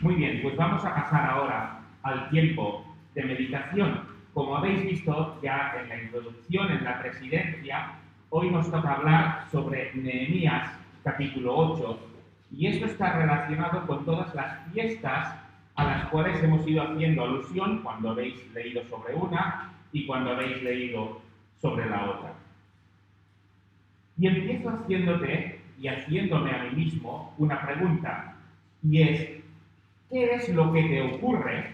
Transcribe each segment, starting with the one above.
Muy bien, pues vamos a pasar ahora al tiempo de meditación. Como habéis visto ya en la introducción, en la presidencia, hoy nos toca hablar sobre Nehemías capítulo 8, y esto está relacionado con todas las fiestas a las cuales hemos ido haciendo alusión cuando habéis leído sobre una y cuando habéis leído sobre la otra. Y empiezo haciéndote y haciéndome a mí mismo una pregunta, y es: ¿qué es lo que te ocurre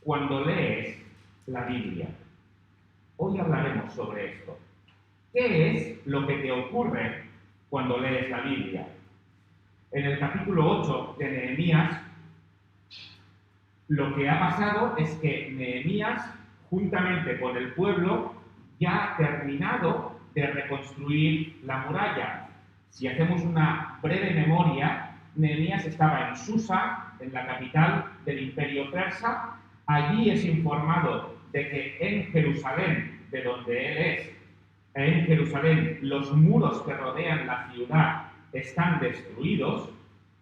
cuando lees la Biblia? Hoy hablaremos sobre esto. ¿Qué es lo que te ocurre cuando lees la Biblia? En el capítulo 8 de Nehemías, lo que ha pasado es que Nehemías, juntamente con el pueblo, ya ha terminado de reconstruir la muralla. Si hacemos una breve memoria, Nehemías estaba en Susa, en la capital del Imperio Persa. Allí es informado de que en Jerusalén, de donde él es, en Jerusalén, los muros que rodean la ciudad están destruidos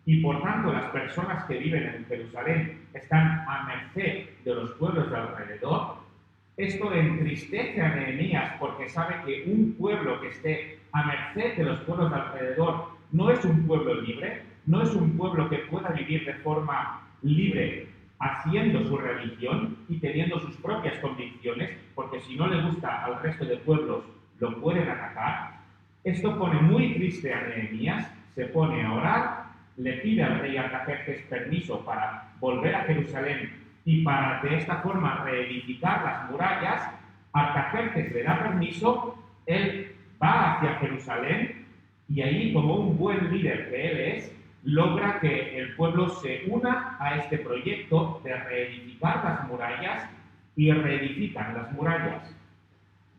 y por tanto las personas que viven en Jerusalén están a merced de los pueblos de alrededor. Esto entristece a Nehemías porque sabe que un pueblo que esté a merced de los pueblos de alrededor no es un pueblo libre, no es un pueblo que pueda vivir de forma libre haciendo su religión y teniendo sus propias convicciones, porque si no le gusta al resto de pueblos lo pueden atacar. Esto pone muy triste a Nehemías, se pone a orar, le pide al rey Artajerjes permiso para volver a Jerusalén y para de esta forma reedificar las murallas. Artajerjes le da permiso, él va hacia Jerusalén y ahí, como un buen líder que él es, logra que el pueblo se una a este proyecto de reedificar las murallas y reedifican las murallas.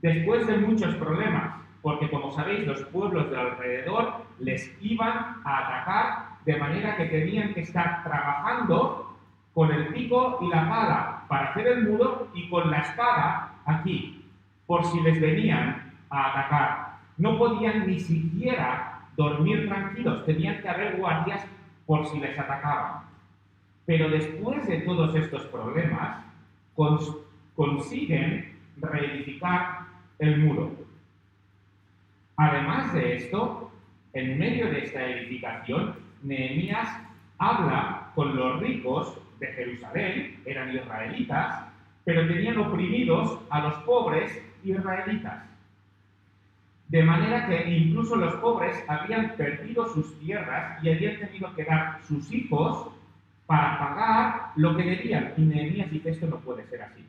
Después de muchos problemas, porque como sabéis, los pueblos de alrededor les iban a atacar, de manera que tenían que estar trabajando con el pico y la pala para hacer el muro y con la espada aquí, por si les venían a atacar. No podían ni siquiera dormir tranquilos, tenían que haber guardias por si les atacaban. Pero después de todos estos problemas, consiguen reedificar el muro. Además de esto, en medio de esta edificación, Nehemías habla con los ricos de Jerusalén, eran israelitas, pero tenían oprimidos a los pobres israelitas. De manera que incluso los pobres habían perdido sus tierras y habían tenido que dar sus hijos para pagar lo que debían. Y Nehemías dice: esto no puede ser así.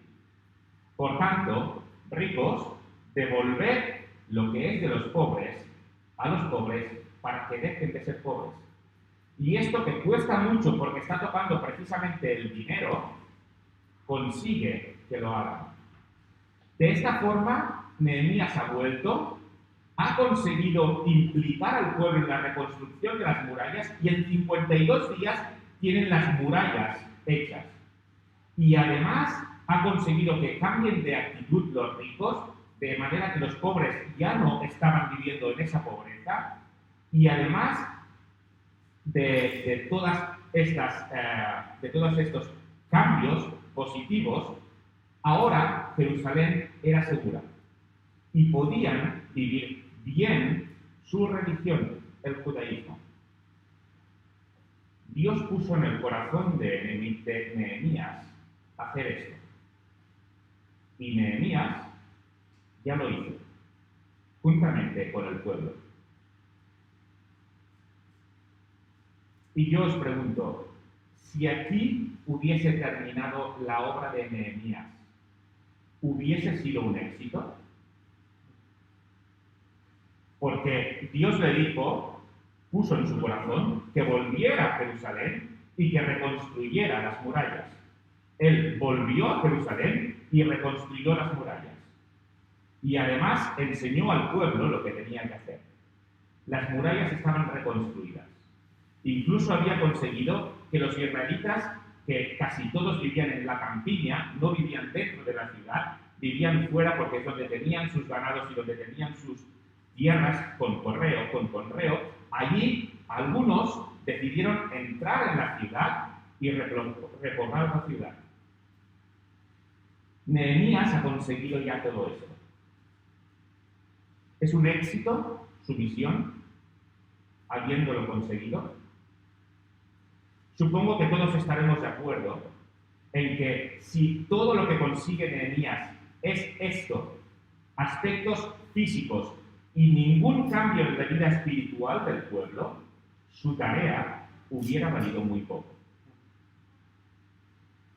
Por tanto, ricos, devolved lo que es de los pobres a los pobres para que dejen de ser pobres. Y esto, que cuesta mucho porque está tocando precisamente el dinero, consigue que lo hagan. De esta forma, Nehemías ha vuelto, ha conseguido implicar al pueblo en la reconstrucción de las murallas y en 52 días tienen las murallas hechas. Y además ha conseguido que cambien de actitud los ricos, de manera que los pobres ya no estaban viviendo en esa pobreza, y además de todos estos cambios positivos, ahora Jerusalén era segura y podían vivir bien su religión, el judaísmo. Dios puso en el corazón de Nehemías hacer esto, y Nehemías ya lo hizo, juntamente con el pueblo. Y yo os pregunto, si aquí hubiese terminado la obra de Nehemías, ¿hubiese sido un éxito? Porque Dios le dijo, puso en su corazón, que volviera a Jerusalén y que reconstruyera las murallas. Él volvió a Jerusalén y reconstruyó las murallas. Y además enseñó al pueblo lo que tenía que hacer. Las murallas estaban reconstruidas. Incluso había conseguido que los israelitas, que casi todos vivían en la campiña, no vivían dentro de la ciudad, vivían fuera porque es donde tenían sus ganados y donde tenían sus tierras con conreo. Allí algunos decidieron entrar en la ciudad y repoblar la ciudad. Nehemías ha conseguido ya todo esto. ¿Es un éxito su misión, habiéndolo conseguido? Supongo que todos estaremos de acuerdo en que si todo lo que consigue Nehemías es esto, aspectos físicos y ningún cambio en la vida espiritual del pueblo, su tarea hubiera valido muy poco.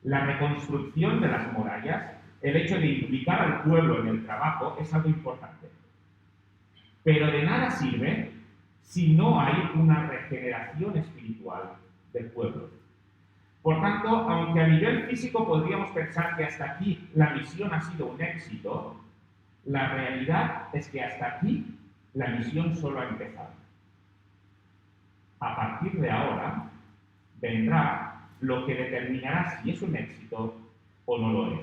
La reconstrucción de las murallas, el hecho de implicar al pueblo en el trabajo, es algo importante. Pero de nada sirve si no hay una regeneración espiritual del pueblo. Por tanto, aunque a nivel físico podríamos pensar que hasta aquí la misión ha sido un éxito, la realidad es que hasta aquí la misión solo ha empezado. A partir de ahora vendrá lo que determinará si es un éxito o no lo es,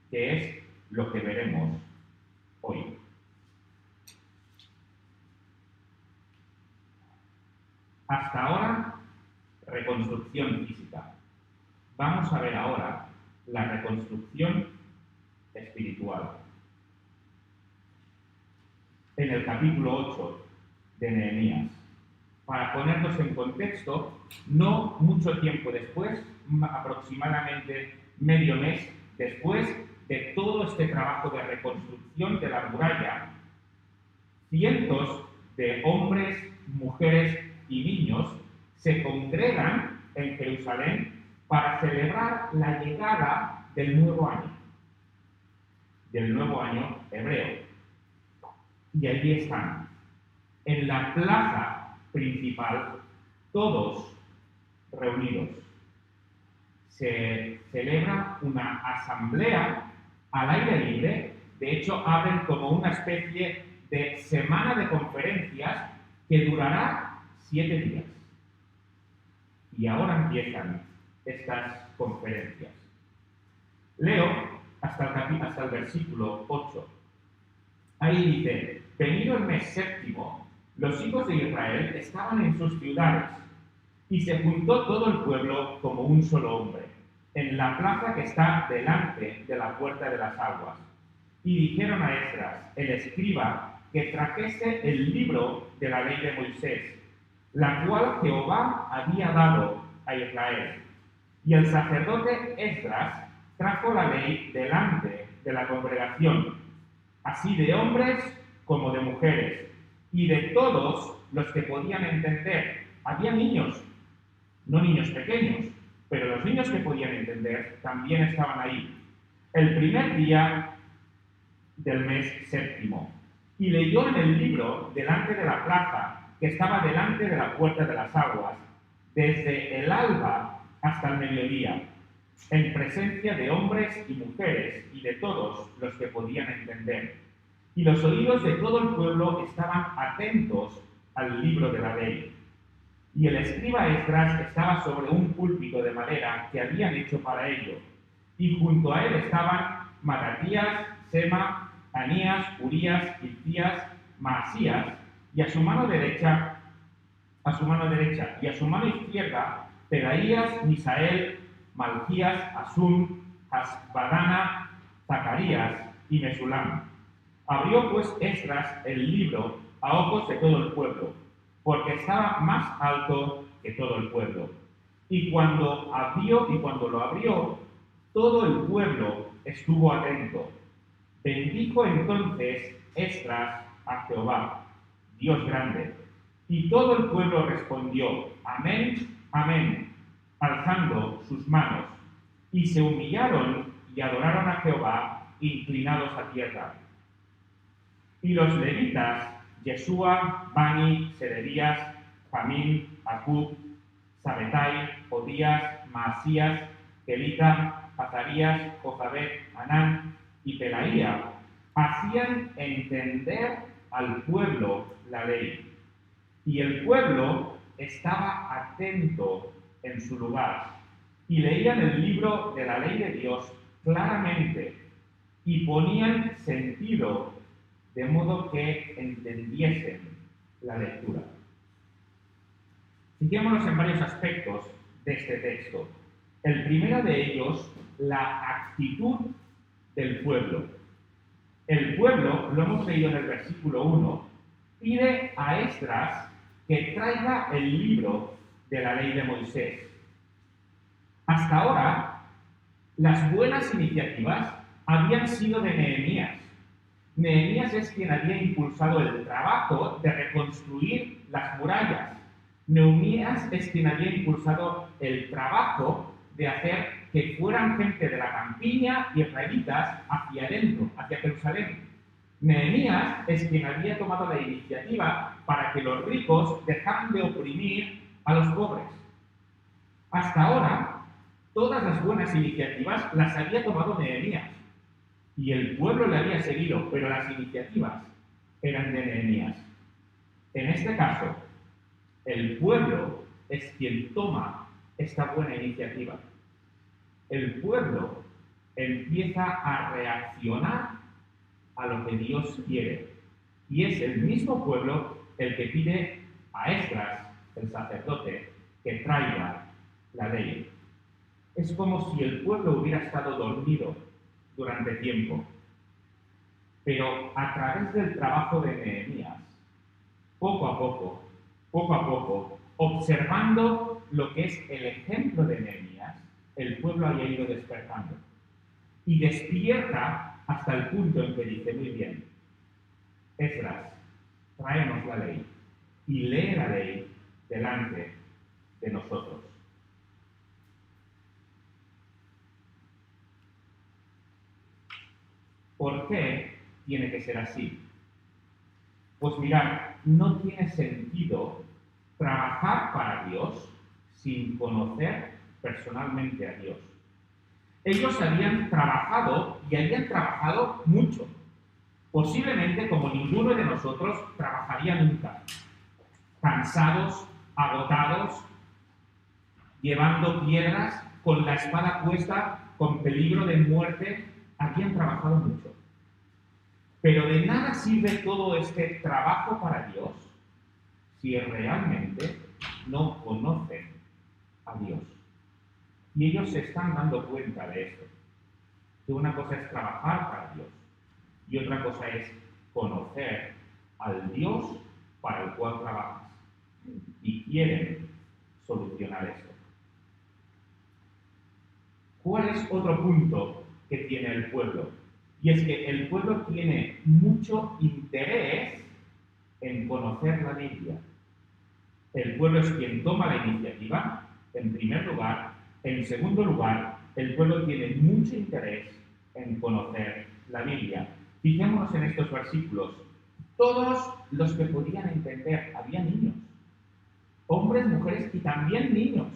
que es lo que veremos hoy. Hasta ahora, reconstrucción física. Vamos a ver ahora la reconstrucción espiritual. En el capítulo 8 de Nehemías. Para ponernos en contexto, no mucho tiempo después, aproximadamente medio mes después de todo este trabajo de reconstrucción de la muralla, cientos de hombres, mujeres y niños se congregan en Jerusalén para celebrar la llegada del nuevo año hebreo. Y allí están, en la plaza principal, todos reunidos. Se celebra una asamblea al aire libre. De hecho, abren como una especie de semana de conferencias que durará 7 días. Y ahora empiezan estas conferencias. Leo hasta el versículo 8. Ahí dice: venido el mes séptimo, los hijos de Israel estaban en sus ciudades, y se juntó todo el pueblo como un solo hombre, en la plaza que está delante de la puerta de las aguas. Y dijeron a Esdras, el escriba, que trajese el libro de la ley de Moisés, la cual Jehová había dado a Israel. Y el sacerdote Esdras trajo la ley delante de la congregación, así de hombres como de mujeres, y de todos los que podían entender. Había niños, no niños pequeños, pero los niños que podían entender también estaban ahí. El primer día del mes séptimo, y leyó en el libro delante de la plaza que estaba delante de la puerta de las aguas, desde el alba hasta el mediodía, en presencia de hombres y mujeres y de todos los que podían entender. Y los oídos de todo el pueblo estaban atentos al libro de la ley. Y el escriba Esdras estaba sobre un púlpito de madera que habían hecho para ello. Y junto a él estaban Matatías, Sema, Anías, Urías, Hilcías, Maasías, y a su mano derecha y a su mano izquierda, Pedaías, Misael, Malquías, Asum, Hasbadana, Zacarías y Mesulam. Abrió pues Esdras el libro a ojos de todo el pueblo, porque estaba más alto que todo el pueblo. Y cuando lo abrió, todo el pueblo estuvo atento. Bendijo entonces Esdras a Jehová, Dios grande. Y todo el pueblo respondió: Amén, amén, alzando sus manos. Y se humillaron y adoraron a Jehová, inclinados a tierra. Y los levitas, Yeshua, Bani, Serebías, Jamín, Acub, Sabetai, Odías, Maasías, Kelita, Azarías, Jozabed, Anán y Pelaía, hacían entender al pueblo la ley. Y el pueblo estaba atento en su lugar, y leían el libro de la ley de Dios claramente, y ponían sentido de modo que entendiesen la lectura. Fijémonos en varios aspectos de este texto. El primero de ellos, la actitud del pueblo. El pueblo, lo hemos leído en el versículo 1, pide a Esdras que traiga el libro de la ley de Moisés. Hasta ahora, las buenas iniciativas habían sido de Nehemías. Nehemías es quien había impulsado el trabajo de reconstruir las murallas. Nehemías es quien había impulsado el trabajo de hacer que fueran gente de la campiña israelitas hacia adentro, hacia Jerusalén. Nehemías es quien había tomado la iniciativa para que los ricos dejaran de oprimir a los pobres. Hasta ahora, todas las buenas iniciativas las había tomado Nehemías y el pueblo le había seguido, pero las iniciativas eran de Nehemías. En este caso, el pueblo es quien toma esta buena iniciativa. El pueblo empieza a reaccionar a lo que Dios quiere. Y es el mismo pueblo el que pide a Esdras, el sacerdote, que traiga la ley. Es como si el pueblo hubiera estado dormido durante tiempo. Pero a través del trabajo de Nehemías, poco a poco, observando lo que es el ejemplo de Nehemías, el pueblo haya ido despertando. Y despierta hasta el punto en que dice, muy bien, Esdras, tráenos la ley y lee la ley delante de nosotros. ¿Por qué tiene que ser así? Pues mirad, no tiene sentido trabajar para Dios sin conocer personalmente a Dios. Ellos habían trabajado y habían trabajado mucho. Posiblemente como ninguno de nosotros trabajaría nunca. Cansados, agotados, llevando piedras, con la espada puesta, con peligro de muerte, habían trabajado mucho. Pero de nada sirve todo este trabajo para Dios si realmente no conocen a Dios. Y ellos se están dando cuenta de esto. Que una cosa es trabajar para Dios y otra cosa es conocer al Dios para el cual trabajas. Y quieren solucionar esto. ¿Cuál es otro punto que tiene el pueblo? Y es que el pueblo tiene mucho interés en conocer la Biblia. El pueblo es quien toma la iniciativa, en primer lugar. En segundo lugar, el pueblo tiene mucho interés en conocer la Biblia. Fijémonos en estos versículos. Todos los que podían entender, había niños, hombres, mujeres y también niños,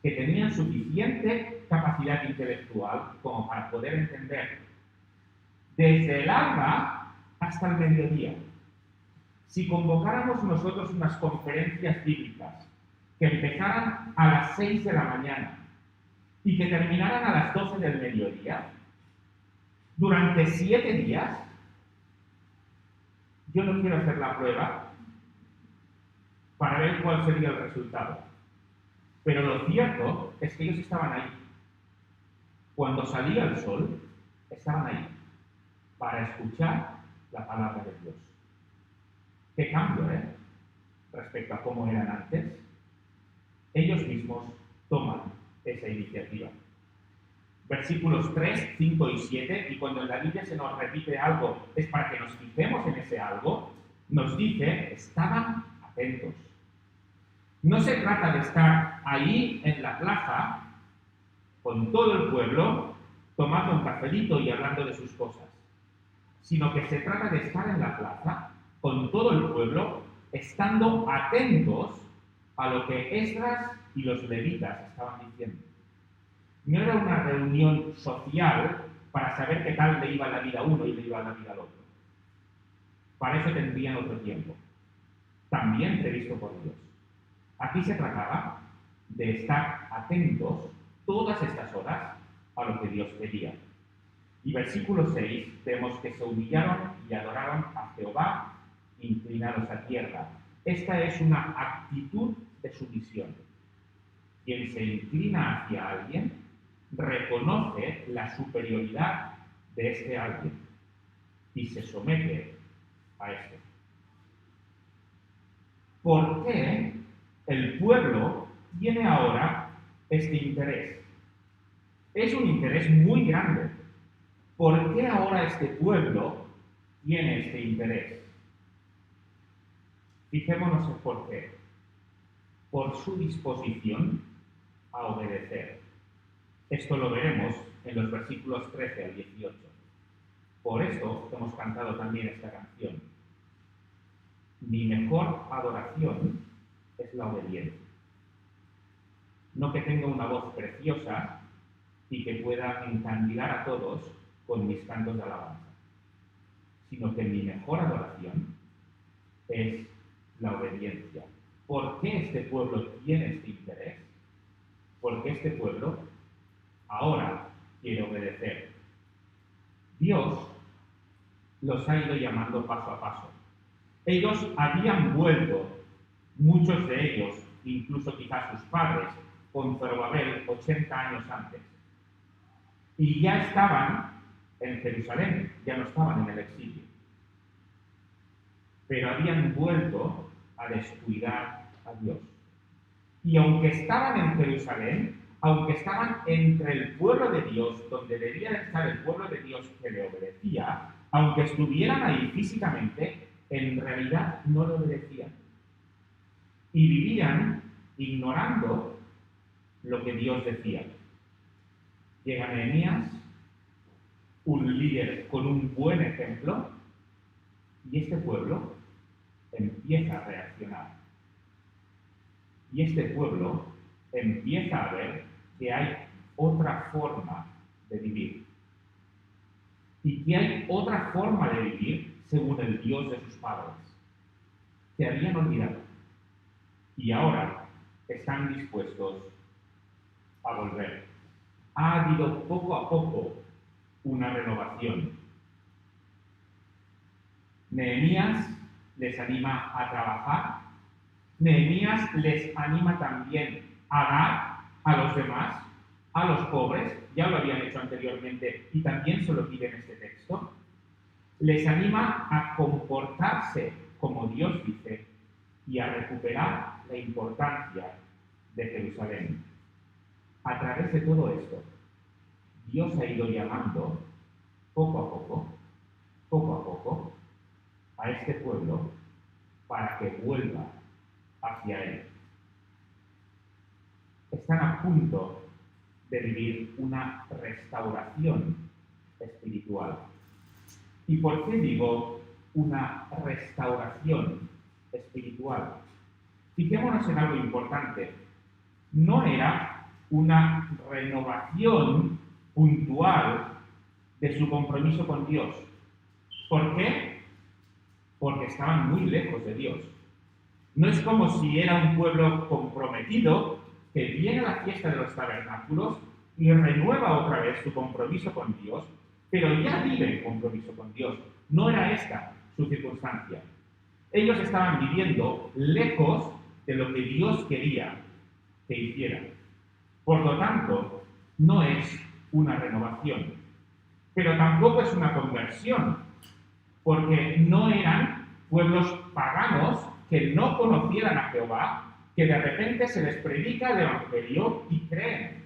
que tenían suficiente capacidad intelectual como para poder entender desde el alba hasta el mediodía. Si convocáramos nosotros unas conferencias bíblicas que empezaran a las 6 de la mañana y que terminaran a las 12 del mediodía, durante 7 días, yo no quiero hacer la prueba para ver cuál sería el resultado. Pero lo cierto es que ellos estaban ahí. Cuando salía el sol, estaban ahí para escuchar la palabra de Dios. Qué cambio, respecto a cómo eran antes. Ellos mismos toman esa iniciativa. Versículos 3, 5 y 7, y cuando en la Biblia se nos repite algo, es para que nos fijemos en ese algo, nos dice, estaban atentos. No se trata de estar ahí en la plaza, con todo el pueblo, tomando un cafelito y hablando de sus cosas, sino que se trata de estar en la plaza, con todo el pueblo, estando atentos a lo que Esdras y los levitas estaban diciendo. No era una reunión social para saber qué tal le iba la vida a uno y le iba la vida al otro. Para eso tendrían otro tiempo, también previsto por Dios. Aquí se trataba de estar atentos todas estas horas a lo que Dios quería. Y versículo 6 vemos que se humillaron y adoraron a Jehová, inclinados a tierra. Esta es una actitud de sumisión. quien se inclina hacia alguien reconoce la superioridad de este alguien y se somete a este. ¿Por qué el pueblo tiene ahora este interés? Es un interés muy grande. ¿Por qué ahora este pueblo tiene este interés? Fijémonos en por qué. Por su disposición a obedecer. Esto lo veremos en los versículos 13 al 18. Por eso hemos cantado también esta canción. Mi mejor adoración es la obediencia. No que tenga una voz preciosa y que pueda encandilar a todos con mis cantos de alabanza, sino que mi mejor adoración es la obediencia. ¿Por qué este pueblo tiene este interés? Porque este pueblo ahora quiere obedecer. Dios los ha ido llamando paso a paso. Ellos habían vuelto, muchos de ellos, incluso quizás sus padres, con Zorobabel 80 años antes. Y ya estaban en Jerusalén, ya no estaban en el exilio. Pero habían vuelto a descuidar a Dios. Y aunque estaban en Jerusalén, aunque estaban entre el pueblo de Dios, donde debía de estar el pueblo de Dios que le obedecía, aunque estuvieran ahí físicamente, en realidad no le obedecían. Y vivían ignorando lo que Dios decía. Llega Nehemías, un líder con un buen ejemplo, y este pueblo empieza a reaccionar. Y este pueblo empieza a ver que hay otra forma de vivir. Y que hay otra forma de vivir según el Dios de sus padres, que habían olvidado. Y ahora están dispuestos a volver. Ha habido poco a poco una renovación. Nehemías les anima a trabajar. Nehemías les anima también a dar a los demás, a los pobres, ya lo habían hecho anteriormente y también se lo pide en este texto. Les anima a comportarse como Dios dice y a recuperar la importancia de Jerusalén. A través de todo esto, Dios ha ido llamando poco a poco, a este pueblo para que vuelva hacia Él. Están a punto de vivir una restauración espiritual. ¿Y por qué digo una restauración espiritual? Fijémonos en algo importante. No era una renovación puntual de su compromiso con Dios. ¿Por qué? Porque estaban muy lejos de Dios. No es como si era un pueblo comprometido que viene a la fiesta de los tabernáculos y renueva otra vez su compromiso con Dios, pero ya vive en compromiso con Dios. No era esta su circunstancia. Ellos estaban viviendo lejos de lo que Dios quería que hicieran. Por lo tanto, no es una renovación, pero tampoco es una conversión, porque no eran pueblos paganos que no conocieran a Jehová, que de repente se les predica el Evangelio y creen.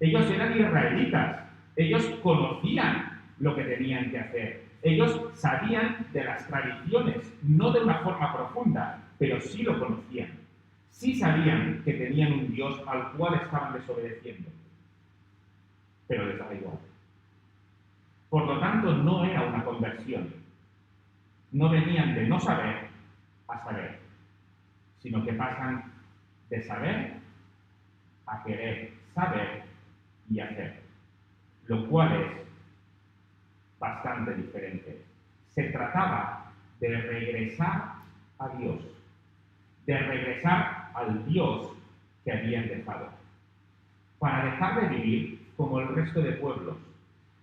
Ellos eran israelitas, ellos conocían lo que tenían que hacer, ellos sabían de las tradiciones, no de una forma profunda, pero sí lo conocían. Sí sabían que tenían un Dios al cual estaban desobedeciendo, pero les daba igual. Por lo tanto, no era una conversión. No venían de no saber a saber, sino que pasan de saber a querer saber y hacer, lo cual es bastante diferente. Se trataba de regresar a Dios, de regresar al Dios que habían dejado, para dejar de vivir como el resto de pueblos.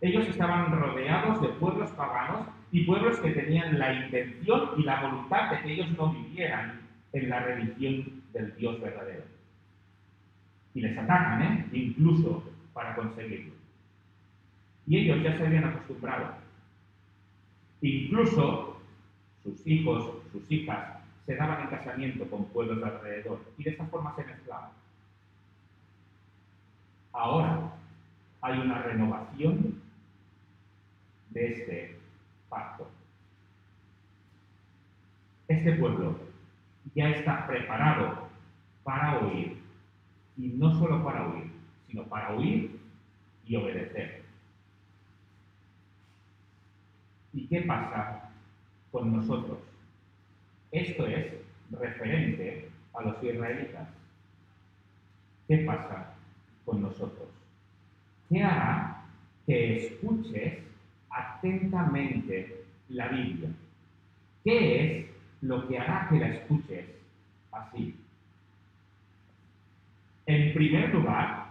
Ellos estaban rodeados de pueblos paganos y pueblos que tenían la intención y la voluntad de que ellos no vivieran en la religión del Dios verdadero. Y les atacan, incluso para conseguirlo. Y ellos ya se habían acostumbrado. Incluso sus hijos, sus hijas, se daban en casamiento con pueblos de alrededor y de esta forma se mezclaban. Ahora hay una renovación de este pacto. Este pueblo ya está preparado para oír, y no solo para oír, sino para oír y obedecer. ¿Y qué pasa con nosotros? Esto es referente a los israelitas. ¿Qué pasa con nosotros? ¿Qué hará que escuches atentamente la Biblia? ¿Qué es lo que hará que la escuches así? En primer lugar,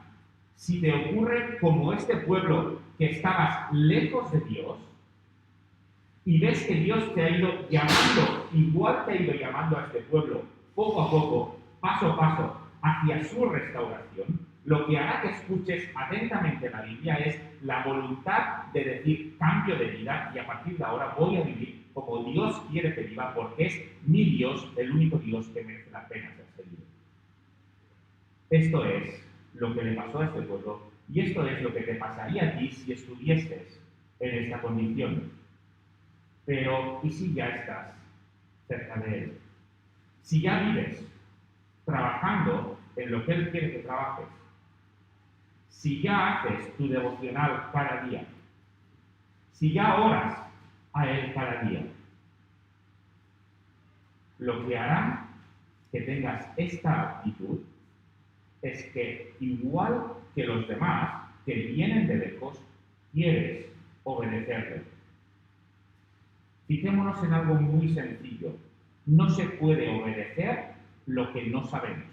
si te ocurre como este pueblo que estabas lejos de Dios y ves que Dios te ha ido llamando, igual te ha ido llamando a este pueblo, poco a poco, paso a paso, hacia su restauración, lo que hará que escuches atentamente la Biblia es la voluntad de decir cambio de vida y a partir de ahora voy a vivir como Dios quiere que viva porque es mi Dios, el único Dios que merece la pena ser seguido. Esto es lo que le pasó a este pueblo y esto es lo que te pasaría a ti si estuvieses en esta condición. Pero, ¿y si ya estás cerca de Él? Si ya vives trabajando en lo que Él quiere que trabajes, si ya haces tu devocional cada día, si ya oras a Él cada día, lo que hará que tengas esta actitud es que, igual que los demás que vienen de lejos, quieres obedecerle. Fijémonos en algo muy sencillo. No se puede obedecer lo que no sabemos.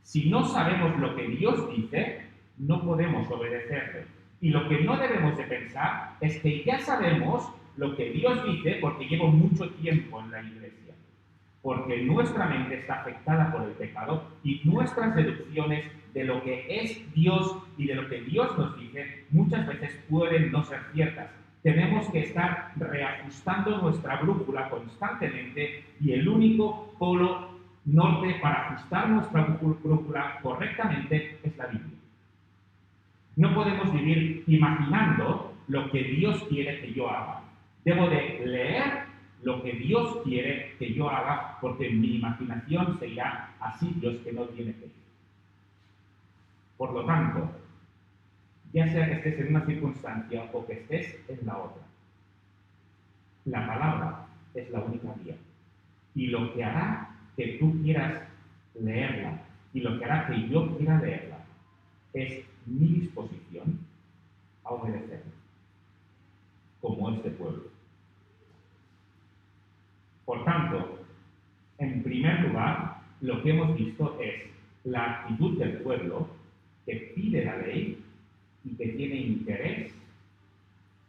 Si no sabemos lo que Dios dice, no podemos obedecerle. Y lo que no debemos de pensar es que ya sabemos lo que Dios dice porque llevo mucho tiempo en la iglesia. Porque nuestra mente está afectada por el pecado y nuestras deducciones de lo que es Dios y de lo que Dios nos dice muchas veces pueden no ser ciertas. Tenemos que estar reajustando nuestra brújula constantemente y el único polo norte para ajustar nuestra brújula correctamente es la Biblia. No podemos vivir imaginando lo que Dios quiere que yo haga. Debo de leer lo que Dios quiere que yo haga porque mi imaginación se irá a sitios que no tiene que ir. Por lo tanto, ya sea que estés en una circunstancia o que estés en la otra, la palabra es la única vía. Y lo que hará que tú quieras leerla y lo que hará que yo quiera leerla es mi disposición a obedecerla, como este pueblo. Por tanto, en primer lugar, lo que hemos visto es la actitud del pueblo que pide la ley y que tiene interés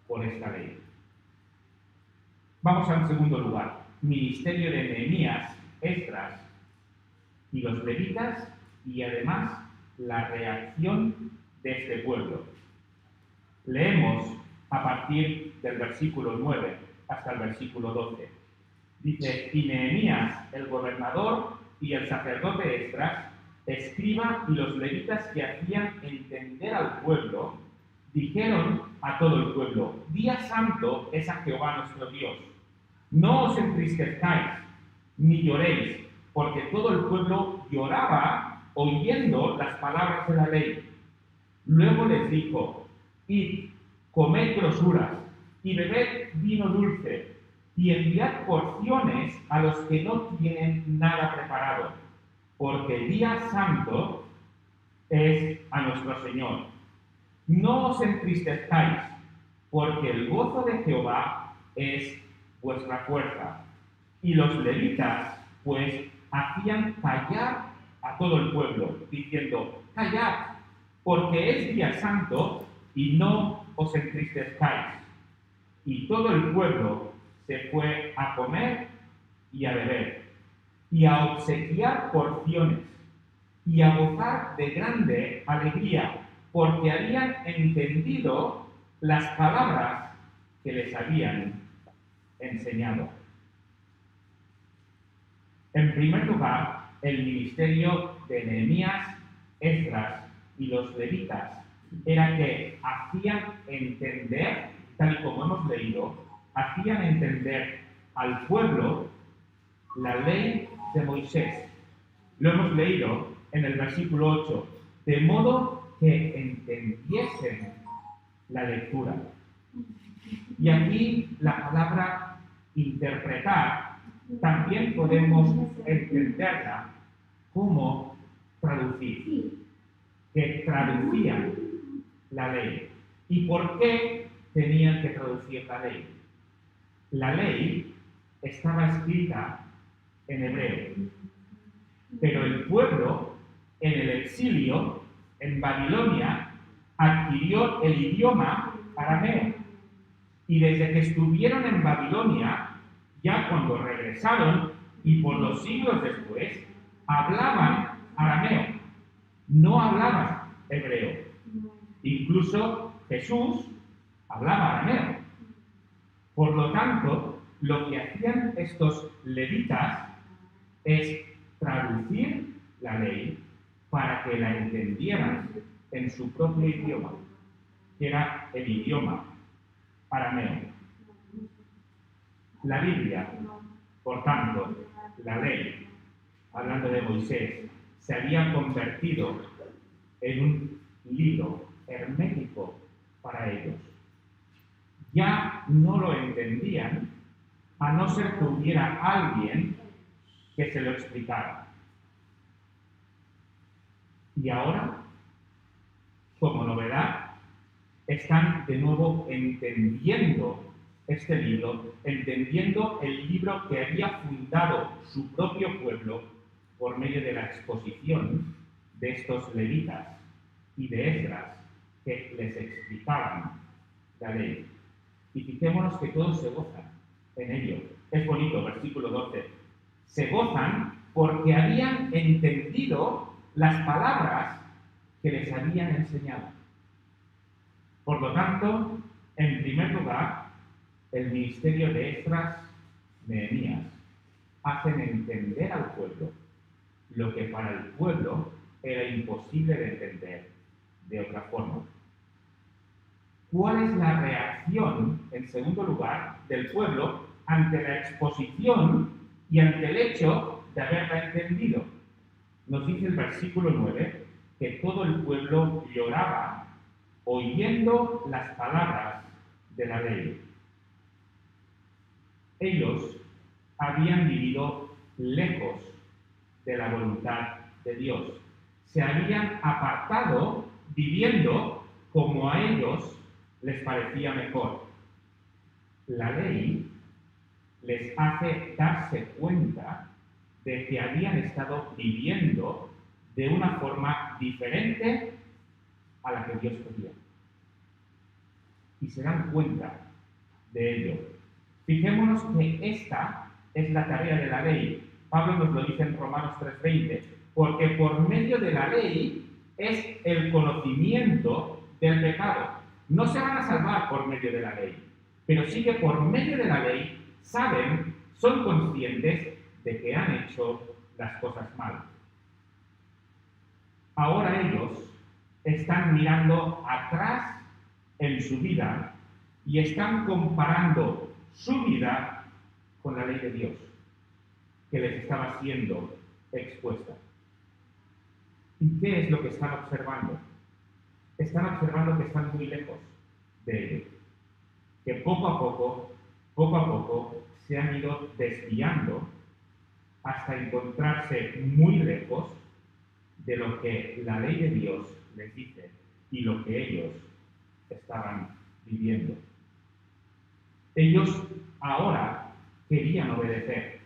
por esta ley. Vamos al segundo lugar, ministerio de Nehemías, Esdras y los levitas y además la reacción de este pueblo. Leemos a partir del versículo 9 hasta el versículo 12. Dice, y Nehemías, el gobernador y el sacerdote Esdras, escriba y los levitas que hacían entender al pueblo, dijeron a todo el pueblo, día santo es a Jehová nuestro Dios. No os entristezcáis, ni lloréis, porque todo el pueblo lloraba oyendo las palabras de la ley. Luego les dijo, id, comed grosuras, y bebed vino dulce, y enviad porciones a los que no tienen nada preparado, porque el día santo es a nuestro Señor. No os entristezcáis, porque el gozo de Jehová es vuestra fuerza. Y los levitas, pues, hacían callar a todo el pueblo, diciendo, callad, porque es día santo, y no os entristezcáis. Y todo el pueblo se fue a comer y a beber, y a obsequiar porciones. y a gozar de grande alegría, porque habían entendido las palabras que les habían enseñado. En primer lugar, el ministerio de Nehemías, Esdras y los levitas era que hacían entender, tal y como hemos leído, hacían entender al pueblo la ley de Moisés. Lo hemos leído en el versículo 8, de modo que entendiesen la lectura. Y aquí la palabra interpretar también podemos entenderla como traducir, que traducían la ley. ¿Y por qué tenían que traducir la ley? La ley estaba escrita en hebreo, pero el pueblo en el exilio, en Babilonia, adquirió el idioma arameo. Y desde que estuvieron en Babilonia, ya cuando regresaron y por los siglos después, hablaban arameo, no hablaban hebreo. Incluso Jesús hablaba arameo. Por lo tanto, lo que hacían estos levitas es traducir la ley para que la entendieran en su propio idioma, que era el idioma arameo. La Biblia, por tanto, la ley, hablando de Moisés, se había convertido en un libro hermético para ellos. Ya no lo entendían, a no ser que hubiera alguien que se lo explicara. Y ahora, como novedad, están de nuevo entendiendo este libro, entendiendo el libro que había fundado su propio pueblo por medio de la exposición de estos levitas y de Esdras que les explicaban la ley. Y fijémonos que todos se gozan en ello. Es bonito, versículo 12. Se gozan porque habían entendido las palabras que les habían enseñado. Por lo tanto, en primer lugar, el ministerio de Esdras, Nehemías, hacen entender al pueblo lo que para el pueblo era imposible de entender de otra forma. ¿Cuál es la reacción, en segundo lugar, del pueblo ante la exposición y ante el hecho de haberla entendido? Nos dice el versículo 9 que todo el pueblo lloraba oyendo las palabras de la ley. Ellos habían vivido lejos de la voluntad de Dios. Se habían apartado viviendo como a ellos les parecía mejor. La ley les hace darse cuenta de que habían estado viviendo de una forma diferente a la que Dios quería. Y se dan cuenta de ello. Fijémonos que esta es la tarea de la ley. Pablo nos lo dice en Romanos 3:20, porque por medio de la ley es el conocimiento del pecado. No se van a salvar por medio de la ley, pero sí que por medio de la ley saben, son conscientes de que han hecho las cosas mal. Ahora ellos están mirando atrás en su vida y están comparando su vida con la ley de Dios que les estaba siendo expuesta. ¿Y qué es lo que están observando? Están observando que están muy lejos de ello, que poco a poco, se han ido desviando hasta encontrarse muy lejos de lo que la ley de Dios les dice y lo que ellos estaban viviendo. Ellos ahora querían obedecer.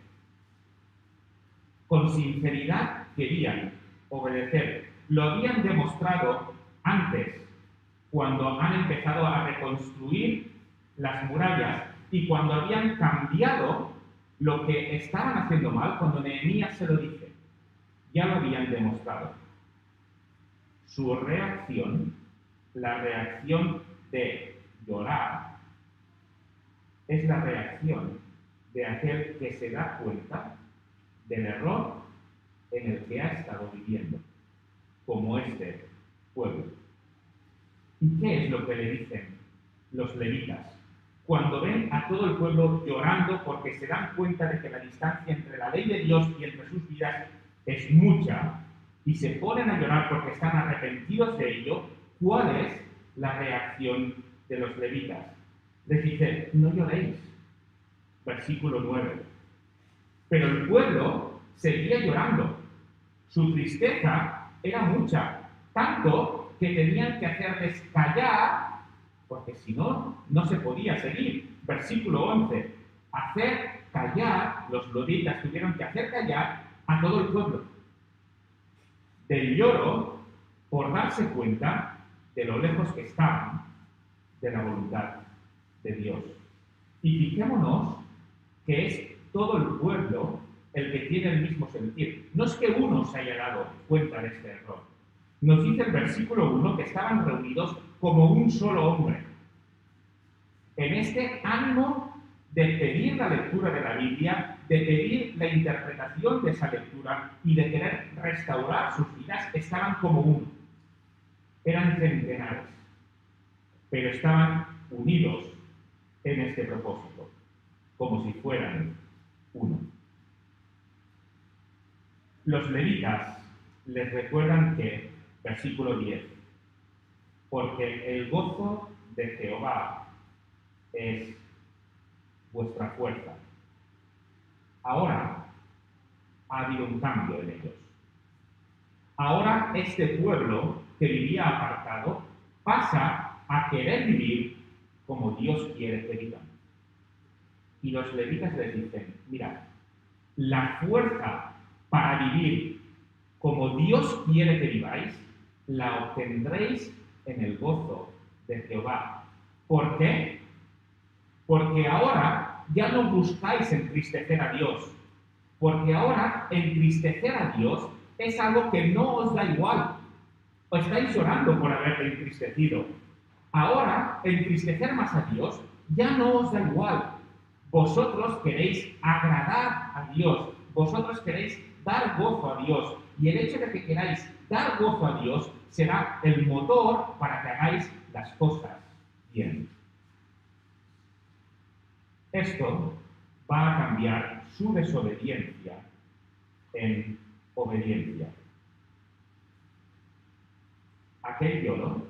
Con sinceridad querían obedecer. Lo habían demostrado antes, cuando han empezado a reconstruir las murallas y cuando habían cambiado lo que estaban haciendo mal, cuando Nehemías se lo dice. Ya lo habían demostrado. su reacción, la reacción de llorar, es la reacción de aquel que se da cuenta del error en el que ha estado viviendo, como este pueblo. ¿Y qué es lo que le dicen los levitas? Cuando ven a todo el pueblo llorando porque se dan cuenta de que la distancia entre la ley de Dios y entre sus vidas es mucha, y se ponen a llorar porque están arrepentidos de ello, ¿cuál es la reacción de los levitas? Les dice, no lloréis. Versículo 9. Pero el pueblo seguía llorando. Su tristeza era mucha, tanto que tenían que hacerles callar, porque si no, no se podía seguir. Versículo 11. Hacer callar, los levitas tuvieron que hacer callar a todo el pueblo del lloro por darse cuenta de lo lejos que estaban de la voluntad de Dios. Y fijémonos que es todo el pueblo el que tiene el mismo sentir. No es que uno se haya dado cuenta de este error. Nos dice el versículo 1 que estaban reunidos como un solo hombre, en este ánimo de pedir la lectura de la Biblia, de pedir la interpretación de esa lectura y de querer restaurar sus vidas. Estaban como uno. Eran centenares, pero estaban unidos en este propósito, como si fueran uno. Los levitas les recuerdan que, versículo 10, porque el gozo de Jehová es vuestra fuerza. Ahora ha habido un cambio en ellos. Ahora este pueblo que vivía apartado pasa a querer vivir como Dios quiere que vivan. Y los levitas les dicen, mira, la fuerza para vivir como Dios quiere que viváis, la obtendréis en el gozo de Jehová. ¿Por qué? Porque ahora ya no buscáis entristecer a Dios, porque ahora entristecer a Dios es algo que no os da igual. O estáis llorando por haberle entristecido. Ahora, entristecer más a Dios ya no os da igual. Vosotros queréis agradar a Dios, vosotros queréis dar gozo a Dios, y el hecho de que queráis dar gozo a Dios será el motor para que hagáis las cosas bien. Esto va a cambiar su desobediencia en obediencia. Aquel lloro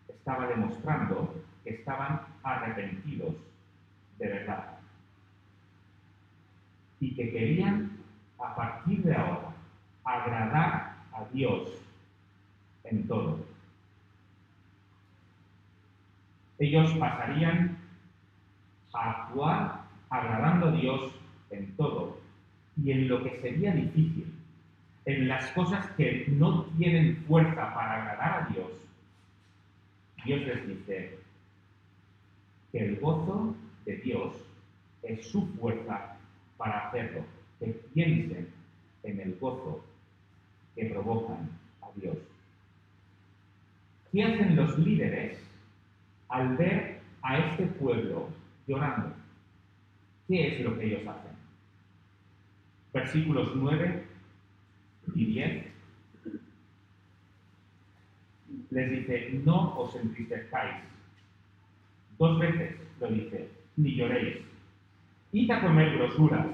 estaba demostrando que estaban arrepentidos de verdad y que querían, a partir de ahora, agradar a Dios en todo. Ellos pasarían a actuar agradando a Dios en todo y en lo que sería difícil, en las cosas que no tienen fuerza para agradar a Dios. Dios les dice que el gozo de Dios es su fuerza para hacerlo, que piensen en el gozo que provocan a Dios. ¿Qué hacen los líderes al ver a este pueblo llorando? ¿Qué es lo que ellos hacen? Versículos 9 y 10 les dice, no os entristezcáis. 2 veces lo dice, ni lloréis. Id a comer grosuras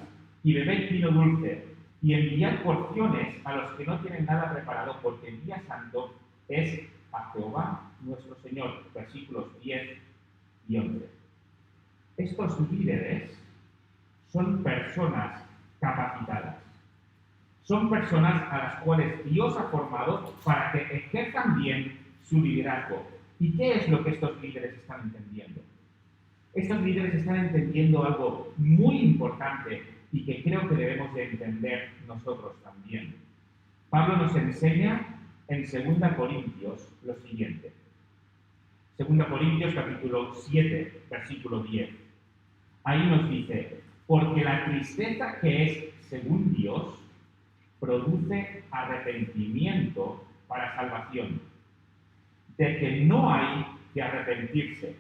y bebed vino dulce y enviad porciones a los que no tienen nada preparado, porque el día santo es a Jehová nuestro Señor. Versículos 10 y 11. Estos líderes son personas capacitadas. Son personas a las cuales Dios ha formado para que ejerzan bien su liderazgo. ¿Y qué es lo que estos líderes están entendiendo? Estos líderes están entendiendo algo muy importante y que creo que debemos de entender nosotros también. Pablo nos enseña en 2 Corintios lo siguiente. 2 Corintios capítulo 7, versículo 10. Ahí nos dice, porque la tristeza que es según Dios produce arrepentimiento para salvación, de que no hay que arrepentirse,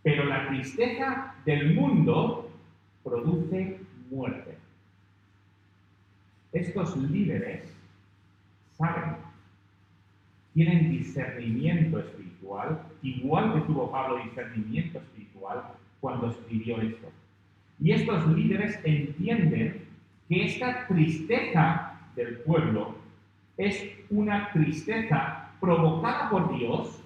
pero la tristeza del mundo produce muerte. Estos líderes saben, tienen discernimiento espiritual, igual que tuvo Pablo discernimiento espiritual cuando escribió esto. Y estos líderes entienden que esta tristeza del pueblo es una tristeza provocada por Dios,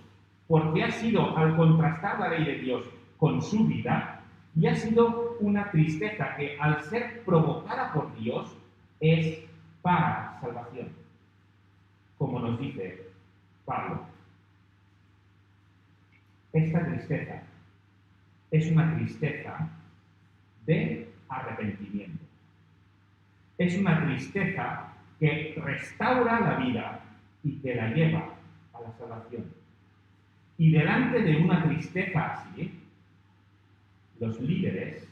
porque ha sido, al contrastar la ley de Dios con su vida, y ha sido una tristeza que, al ser provocada por Dios, es para salvación, como nos dice Pablo. Esta tristeza es una tristeza de arrepentimiento. Es una tristeza que restaura la vida y que la lleva a la salvación. Y delante de una tristeza así, los líderes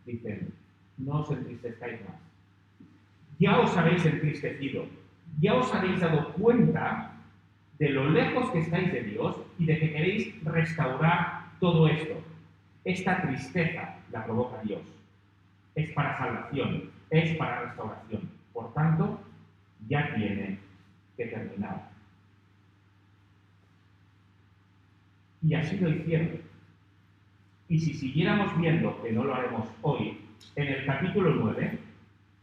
dicen: no os entristezcáis más. Ya os habéis entristecido, ya os habéis dado cuenta de lo lejos que estáis de Dios y de que queréis restaurar todo esto. Esta tristeza la provoca Dios. Es para salvación, es para restauración. Por tanto, ya tiene que terminar. Y así lo hicieron. Y si siguiéramos viendo, que no lo haremos hoy, en el capítulo 9,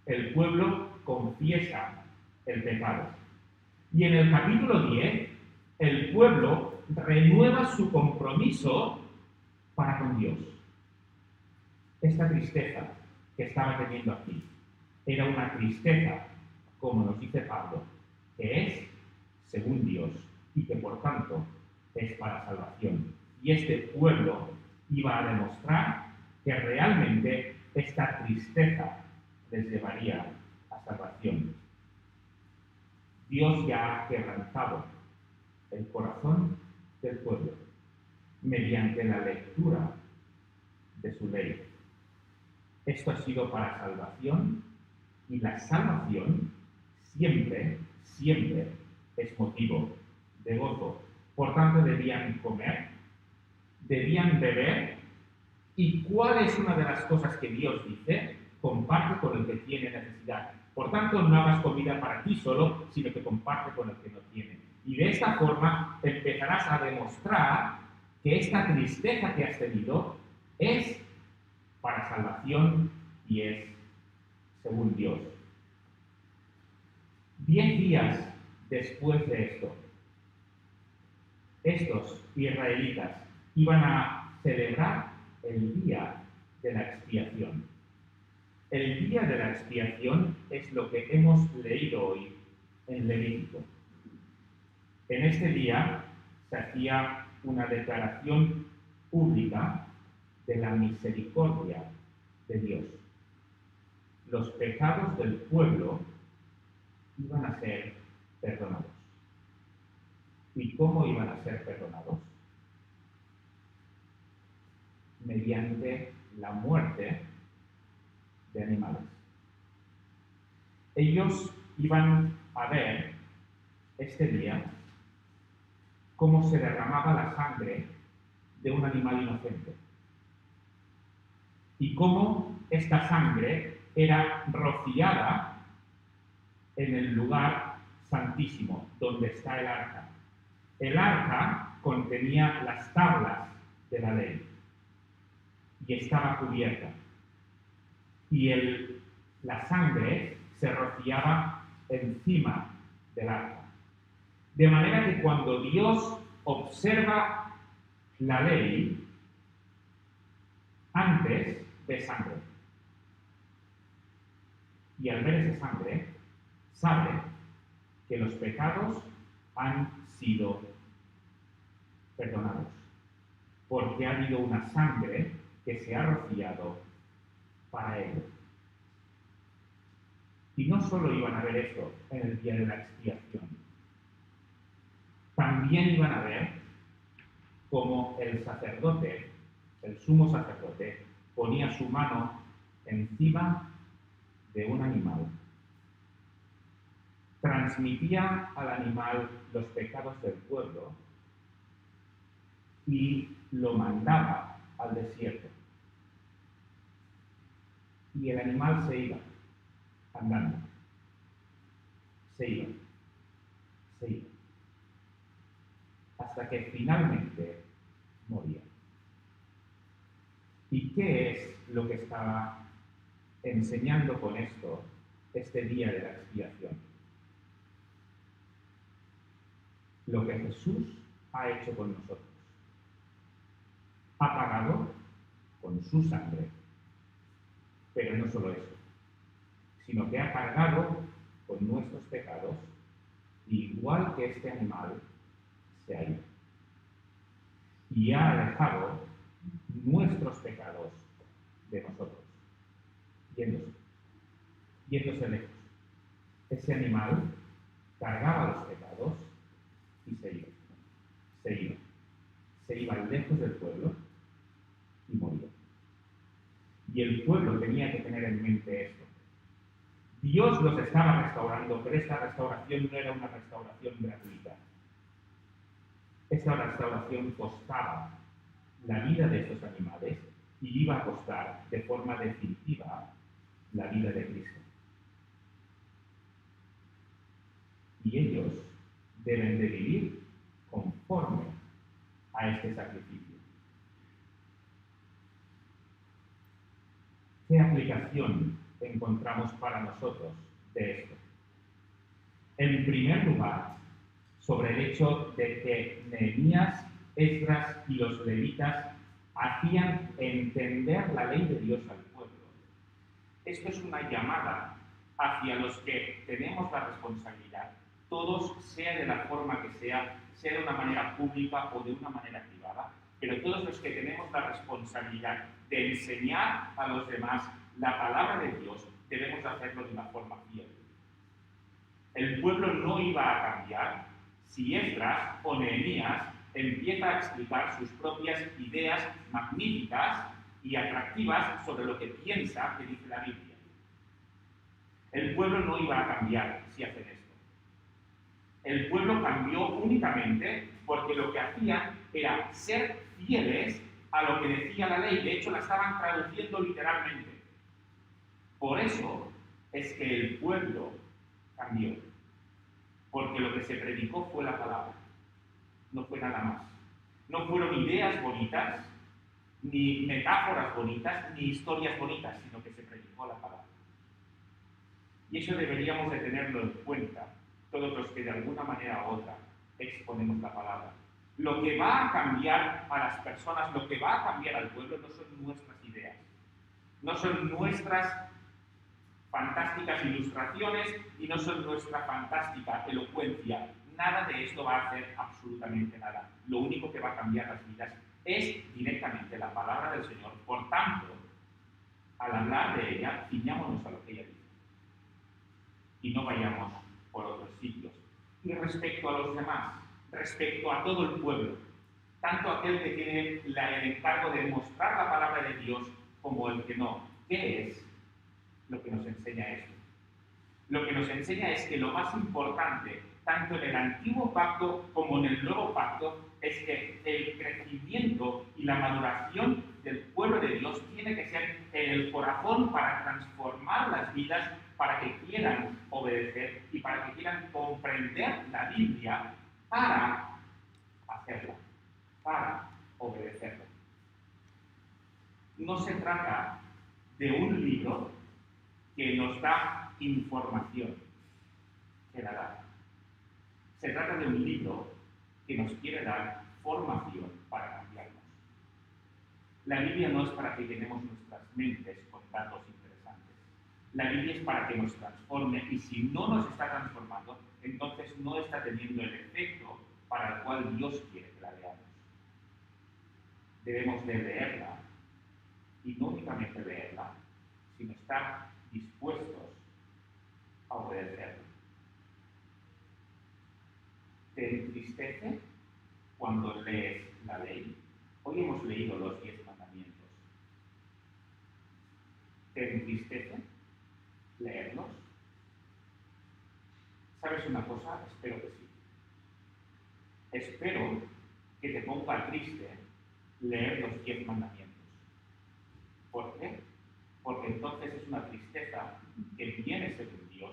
el pueblo confiesa el pecado. Y en el capítulo 10, el pueblo renueva su compromiso para con Dios. Esta tristeza que estaba teniendo aquí era una tristeza, como nos dice Pablo, que es según Dios y que por tanto es para salvación. Y este pueblo iba a demostrar que realmente esta tristeza les llevaría a salvación. Dios ya ha quebrantado el corazón del pueblo mediante la lectura de su ley. Esto ha sido para salvación, y la salvación siempre es motivo de gozo. Por tanto, debían comer, debían beber, y ¿cuál es una de las cosas que Dios dice? Comparte con el que tiene necesidad. Por tanto, no hagas comida para ti solo, sino que comparte con el que no tiene. Y de esta forma empezarás a demostrar que esta tristeza que has tenido es para salvación y es según Dios. 10 días después de esto, estos israelitas iban a celebrar el día de la expiación. El día de la expiación es lo que hemos leído hoy en Levítico. En este día se hacía una declaración pública de la misericordia de Dios. Los pecados del pueblo iban a ser perdonados. ¿Y cómo iban a ser perdonados? Mediante la muerte de animales. Ellos iban a ver este día cómo se derramaba la sangre de un animal inocente y cómo esta sangre era rociada en el lugar santísimo donde está el arca. El arca contenía las tablas de la ley y estaba cubierta, y la sangre se rociaba encima del arca. De manera que cuando Dios observa la ley, antes ve sangre. Y al ver esa sangre, sabe que los pecados han sido perdonados, porque ha habido una sangre que se ha rociado para ello. Y no solo iban a ver esto en el día de la expiación, también iban a ver cómo el sacerdote, el sumo sacerdote, ponía su mano encima de un animal, transmitía al animal los pecados del pueblo y lo mandaba al desierto. Y el animal se iba andando, se iba, hasta que finalmente moría. ¿Y qué es lo que estaba enseñando con esto este día de la expiación? Lo que Jesús ha hecho con nosotros. Ha pagado con su sangre, pero no solo eso, sino que ha cargado con nuestros pecados, igual que este animal se ha ido. Y ha alejado nuestros pecados de nosotros, yéndose lejos. Ese animal cargaba los pecados y se iba lejos del pueblo y moría. Y el pueblo tenía que tener en mente esto. Dios los estaba restaurando, pero esta restauración no era una restauración gratuita. Esta restauración costaba la vida de estos animales y iba a costar de forma definitiva la vida de Cristo. Y ellos deben de vivir conforme a este sacrificio. ¿Qué aplicación encontramos para nosotros de esto? En primer lugar, sobre el hecho de que Nehemías, Esdras y los levitas hacían entender la ley de Dios al pueblo. Esto es una llamada hacia los que tenemos la responsabilidad, todos, sea de la forma que sea de una manera pública o de una manera privada, pero todos los que tenemos la responsabilidad de enseñar a los demás la palabra de Dios, debemos hacerlo de una forma fiel. El pueblo no iba a cambiar si Esdras o Nehemías empieza a explicar sus propias ideas magníficas y atractivas sobre lo que piensa que dice la Biblia. El pueblo no iba a cambiar si hacen esto. El pueblo cambió únicamente porque lo que hacían era ser fieles a lo que decía la ley. De hecho, la estaban traduciendo literalmente. Por eso es que el pueblo cambió. Porque lo que se predicó fue la palabra. No fue nada más. No fueron ideas bonitas, ni metáforas bonitas, ni historias bonitas, sino que se predicó la palabra. Y eso deberíamos de tenerlo en cuenta, todos los que de alguna manera u otra exponemos la palabra. Lo que va a cambiar a las personas, lo que va a cambiar al pueblo no son nuestras ideas, no son nuestras fantásticas ilustraciones y no son nuestra fantástica elocuencia. Nada de esto va a hacer absolutamente nada. Lo único que va a cambiar las vidas es directamente la palabra del Señor. Por tanto, al hablar de ella, ciñámonos a lo que ella dice y no vayamos por otros sitios. Y respecto a los demás, respecto a todo el pueblo, tanto aquel que tiene el encargo de mostrar la palabra de Dios como el que no, ¿qué es lo que nos enseña esto? Lo que nos enseña es que lo más importante, tanto en el antiguo pacto como en el nuevo pacto, es que el crecimiento y la maduración del pueblo de Dios tiene que ser en el corazón para transformar las vidas, para que quieran obedecer y para que quieran comprender la Biblia para hacerla, para obedecerla. No se trata de un libro que nos da información, que la da. Se trata de un libro que nos quiere dar formación para cambiarnos. La Biblia no es para que llenemos nuestras mentes con datos interesantes. La Biblia es para que nos transforme y si no nos está transformando, entonces no está teniendo el efecto para el cual Dios quiere que la leamos. Debemos de leerla y no únicamente leerla, sino estar dispuestos a obedecerla. ¿Te entristece cuando lees la ley? Hoy hemos leído los 10 mandamientos. ¿Te entristece leerlos? ¿Sabes una cosa? Espero que sí. Espero que te ponga triste leer los 10 mandamientos. ¿Por qué? Porque entonces es una tristeza que viene según Dios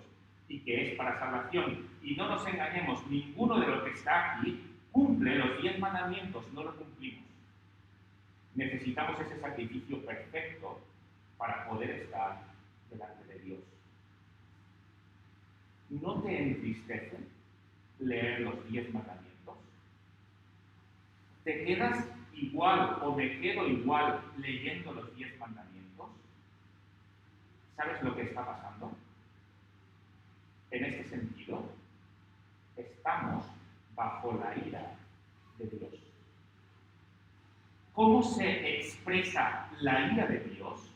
y que es para salvación. Y no nos engañemos, ninguno de los que está aquí cumple los 10 mandamientos, no lo cumplimos. Necesitamos ese sacrificio perfecto para poder estar delante de Dios. ¿No te entristece leer los 10 mandamientos? ¿Te quedas igual o me quedo igual leyendo los 10 mandamientos? ¿Sabes lo que está pasando? En este sentido, estamos bajo la ira de Dios. ¿Cómo se expresa la ira de Dios?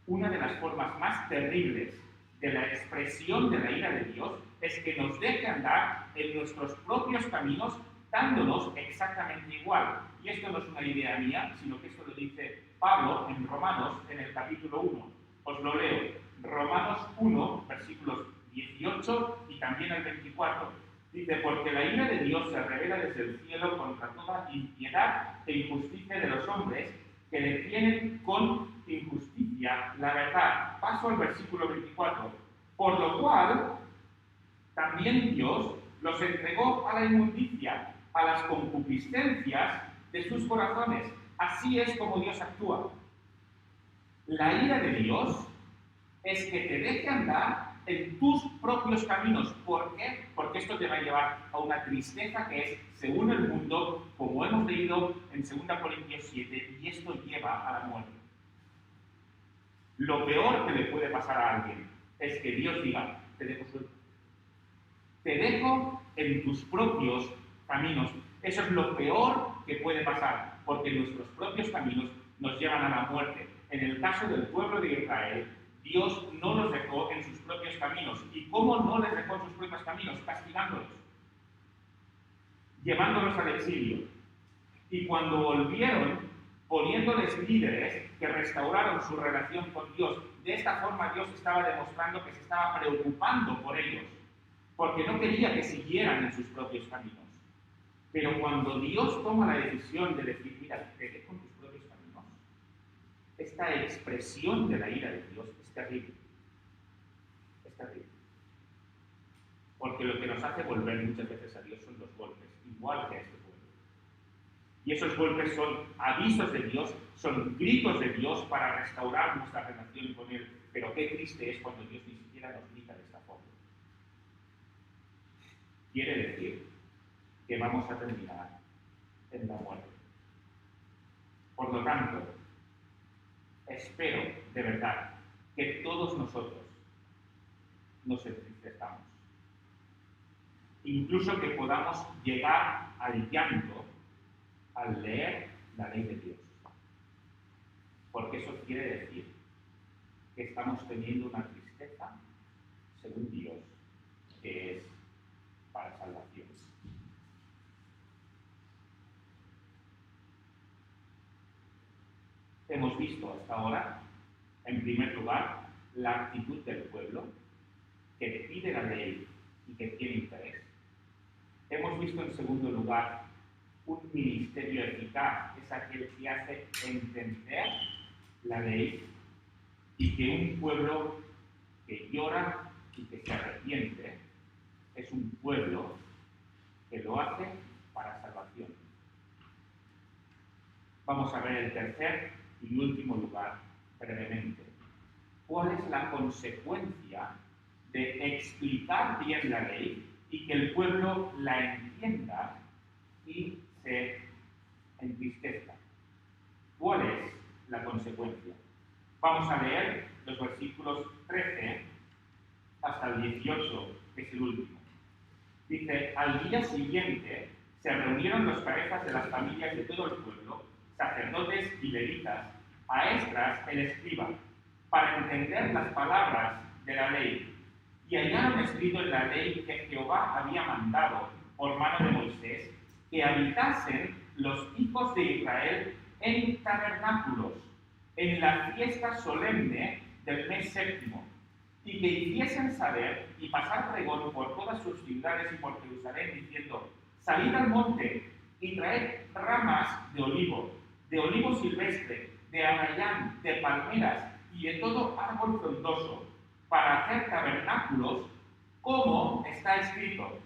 Una de las formas más terribles de la expresión de la ira de Dios es que nos deje andar en nuestros propios caminos, dándonos exactamente igual. Y esto no es una idea mía, sino que esto lo dice Pablo en Romanos, en el capítulo 1. Os lo leo. Romanos 1, versículos 18 y también el 24. Dice, porque la ira de Dios se revela desde el cielo contra toda impiedad e injusticia de los hombres que detienen con injusticia la verdad. Paso al versículo 24. Por lo cual, también Dios los entregó a la inmundicia, a las concupiscencias de sus corazones. Así es como Dios actúa. La ira de Dios es que te deje andar en tus propios caminos. ¿Por qué? Porque esto te va a llevar a una tristeza que es, según el mundo, como hemos leído en 2 Corintios 7, y esto lleva a la muerte. Lo peor que le puede pasar a alguien es que Dios diga, te dejo suelto. Te dejo en tus propios caminos. Eso es lo peor que puede pasar, porque nuestros propios caminos nos llevan a la muerte. En el caso del pueblo de Israel, Dios no los dejó en sus propios caminos. ¿Y cómo no les dejó en sus propios caminos? Castigándolos, llevándolos al exilio. Y cuando volvieron, poniéndoles líderes que restauraron su relación con Dios. De esta forma Dios estaba demostrando que se estaba preocupando por ellos, porque no quería que siguieran en sus propios caminos. Pero cuando Dios toma la decisión de decir, mira, te dejo en tus propios caminos, esta expresión de la ira de Dios es terrible. Es terrible. Porque lo que nos hace volver muchas veces a Dios son los golpes, igual que a este pueblo. Y esos golpes son avisos de Dios, son gritos de Dios para restaurar nuestra relación con Él. Pero qué triste es cuando Dios ni siquiera nos grita de esta forma. Quiere decir que vamos a terminar en la muerte. Por lo tanto, espero de verdad que todos nosotros nos entristezcamos. Incluso que podamos llegar al llanto al leer la ley de Dios. Porque eso quiere decir que estamos teniendo una tristeza, según Dios, que es para salvación. Hemos visto hasta ahora, en primer lugar, la actitud del pueblo que pide la ley y que tiene interés. Hemos visto en segundo lugar un ministerio eficaz, es aquel que hace entender la ley y que un pueblo que llora y que se arrepiente es un pueblo que lo hace para salvación. Vamos a ver el tercer y último lugar brevemente. ¿Cuál es la consecuencia de explicar bien la ley y que el pueblo la entienda y se entristezca? ¿Cuál es la consecuencia? Vamos a leer los versículos 13 hasta el 18, que es el último. Dice, al día siguiente se reunieron los cabezas de las familias de todo el pueblo, sacerdotes y levitas, a Esdras el escriba, para entender las palabras de la ley. Y hallaron escrito en la ley que Jehová había mandado por mano de Moisés que habitasen los hijos de Israel en tabernáculos, en la fiesta solemne del mes séptimo, y que hiciesen saber y pasar pregón por todas sus ciudades y por Jerusalén, diciendo: salid al monte y traed ramas de olivo silvestre, de arrayán, de palmeras y de todo árbol frondoso, para hacer tabernáculos, como está escrito.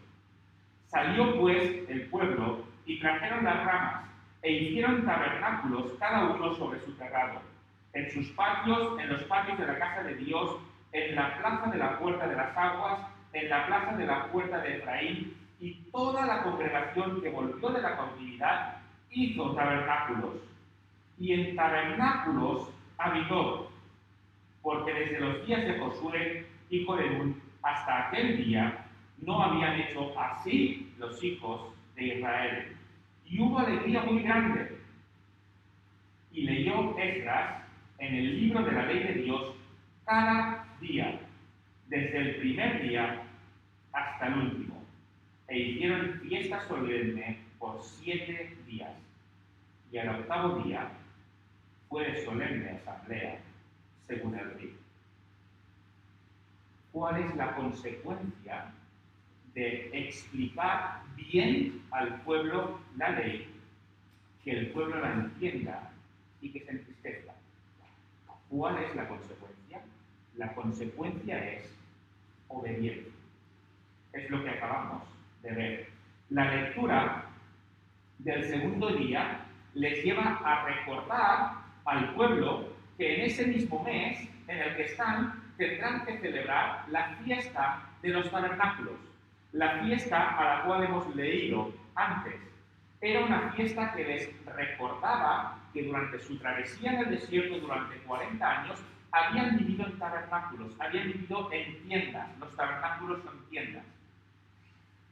Salió pues el pueblo y trajeron las ramas, e hicieron tabernáculos cada uno sobre su terrado, en sus patios, en los patios de la casa de Dios, en la plaza de la puerta de las aguas, en la plaza de la puerta de Efraín, y toda la congregación que volvió de la cautividad hizo tabernáculos. Y en tabernáculos habitó, porque desde los días de Josué, hijo de Nun, hasta aquel día, no habían hecho así los hijos de Israel. Y hubo alegría muy grande. Y leyó Esdras en el libro de la ley de Dios cada día, desde el primer día hasta el último. E hicieron fiesta solemne por 7 días. Y al octavo día fue solemne asamblea, según el rito. ¿Cuál es la consecuencia de explicar bien al pueblo la ley, que el pueblo la entienda y que se entristezca? ¿Cuál es la consecuencia? La consecuencia es obediencia. Es lo que acabamos de ver. La lectura del segundo día les lleva a recordar al pueblo que en ese mismo mes en el que están tendrán que celebrar la fiesta de los tabernáculos, la fiesta a la cual hemos leído antes. Era una fiesta que les recordaba que durante su travesía en el desierto durante 40 años habían vivido en tabernáculos, habían vivido en tiendas. Los tabernáculos son tiendas.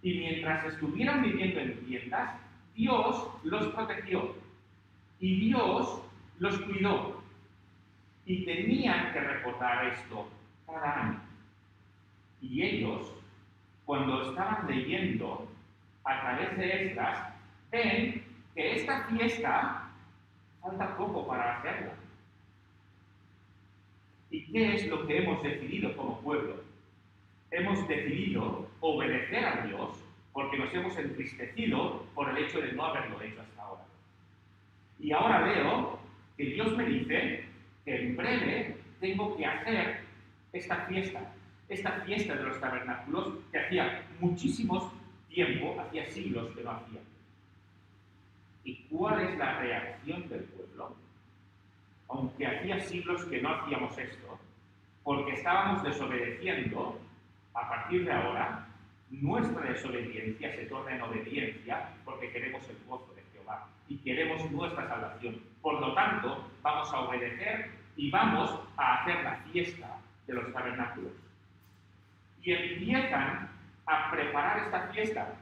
Y mientras estuvieran viviendo en tiendas, Dios los protegió y Dios los cuidó. Y tenían que recordar esto cada año. Y ellos, cuando estaban leyendo a través de Esdras, ven que esta fiesta falta poco para hacerla. ¿Y qué es lo que hemos decidido como pueblo? Hemos decidido obedecer a Dios porque nos hemos entristecido por el hecho de no haberlo hecho hasta ahora. Y ahora leo que Dios me dice que en breve tengo que hacer esta fiesta de los tabernáculos que hacía muchísimo tiempo, hacía siglos que no hacía. ¿Y cuál es la reacción del pueblo? Aunque hacía siglos que no hacíamos esto, porque estábamos desobedeciendo, a partir de ahora, nuestra desobediencia se torna en obediencia porque queremos el gozo de Jehová y queremos nuestra salvación. Por lo tanto, vamos a obedecer y vamos a hacer la fiesta de los tabernáculos. Y empiezan a preparar esta fiesta.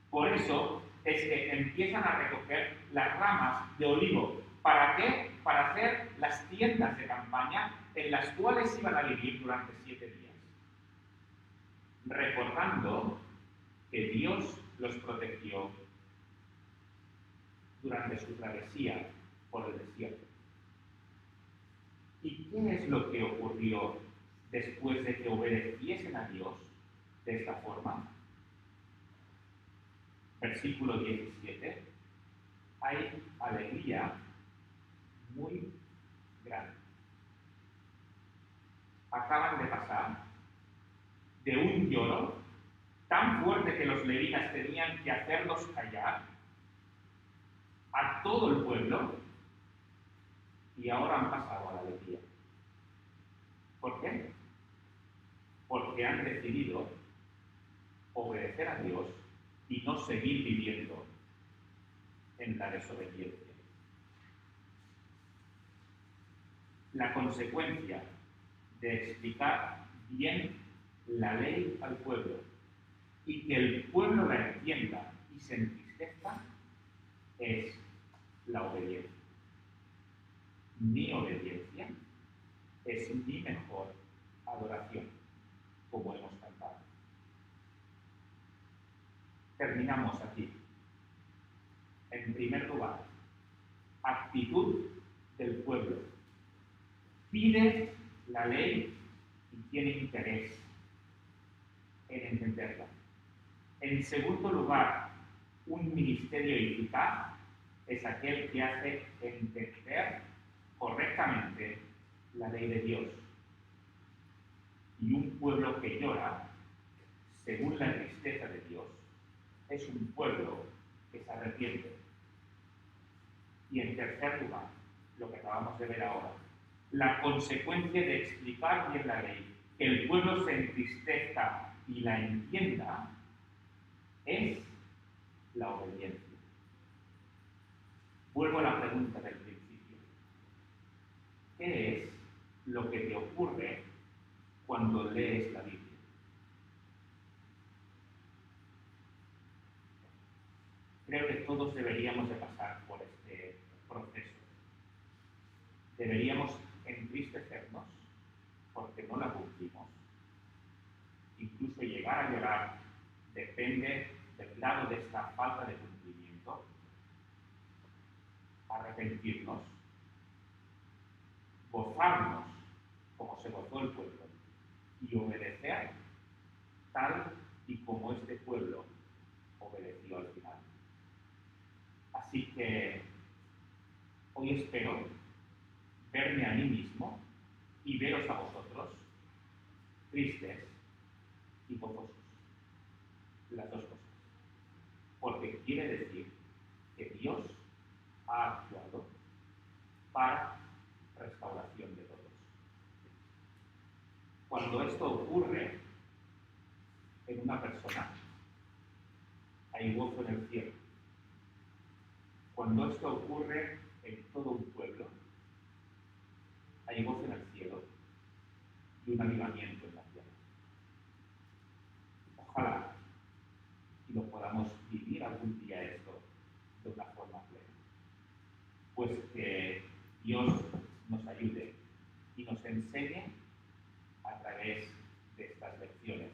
Por eso es que empiezan a recoger las ramas de olivo. ¿Para qué? Para hacer las tiendas de campaña en las cuales iban a vivir durante 7 días. Recordando que Dios los protegió durante su travesía por el desierto. ¿Y qué es lo que ocurrió después de que obedeciesen a Dios de esta forma? Versículo 17. Hay alegría muy grande. Acaban de pasar de un lloro tan fuerte que los levitas tenían que hacerlos callar a todo el pueblo, y ahora han pasado a la alegría. ¿Por qué? Porque han decidido obedecer a Dios y no seguir viviendo en la desobediencia. La consecuencia de explicar bien la ley al pueblo y que el pueblo la entienda y se entristezca es la obediencia. Mi obediencia es mi mejor adoración, como hemos cantado. Terminamos aquí. En primer lugar, actitud del pueblo. Pide la ley y tiene interés en entenderla. En segundo lugar, un ministerio eficaz es aquel que hace entender correctamente la ley de Dios. Y un pueblo que llora, según la tristeza de Dios, es un pueblo que se arrepiente. Y en tercer lugar, lo que acabamos de ver ahora, la consecuencia de explicar bien la ley, que el pueblo se entristezca y la entienda, es la obediencia. Vuelvo a la pregunta del principio. ¿Qué es lo que te ocurre cuando lees la Biblia? Creo que todos deberíamos de pasar por este proceso. Deberíamos entristecernos porque no la cumplimos. Incluso llegar a llorar depende del grado de esta falta de cumplimiento. Arrepentirnos, gozarnos como se gozó el pueblo y obedecer tal y como este pueblo obedeció al final. Así que hoy espero verme a mí mismo y veros a vosotros tristes y gozosos. Las dos cosas. Porque quiere decir que Dios ha actuado para restauración de todos. Cuando esto ocurre en una persona, hay gozo en el cielo. Cuando esto ocurre en todo un pueblo, hay gozo en el cielo y un avivamiento en la tierra. Ojalá y lo podamos vivir algún día esto de una forma plena. Pues que Dios nos ayude y nos enseñe a través de estas lecciones